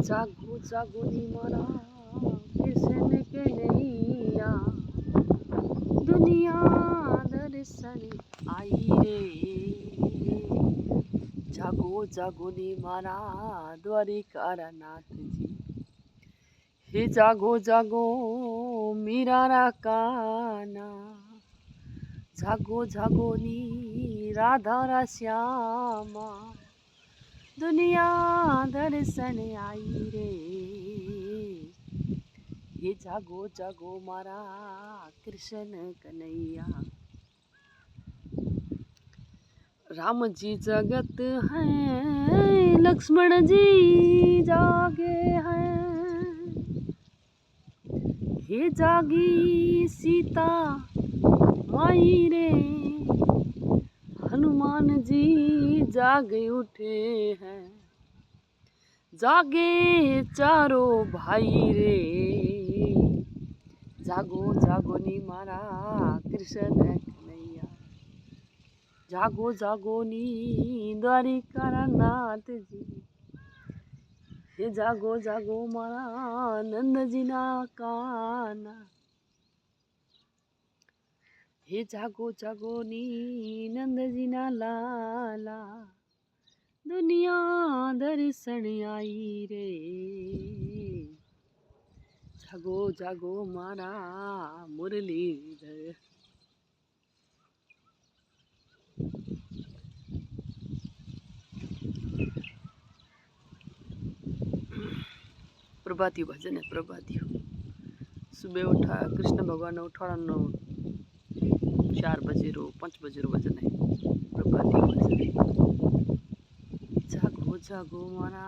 जागो जागो नी मारा कृष्ण के नैया, दुनिया दर्शन आई रे। जागो जागो नी मारा द्वारिका नाथ जी, हे जागो जागो मीरा काना, जागो जागो नी राधा श्यामा, दुनिया दर्शन आई रे। ये जागो जागो मारा कृष्ण कन्हैया। राम जी जगत हैं, लक्ष्मण जी जागे हैं, हे जागी सीता माई रे। हनुमान जी जागे उठे हैं, जागे चारों भाई रे। जागो जागो नी मारा कृष्ण कन्हैया, जागो जागो नी द्वारिका नाथ जी, हे जागो जागो मारा नंद जी ना काना, हे जागो जागो नी नंद जी ना लाला, दुनिया दर्शन आई रे। जागो जागो मारा मुरलीधर। प्रभाती भजन है, प्रभाती सुबह उठा कृष्ण भगवान उठाड़ा 4 बजे रो 5 बजे रो भजन है, प्रभाती भजन। जागो जागो मारा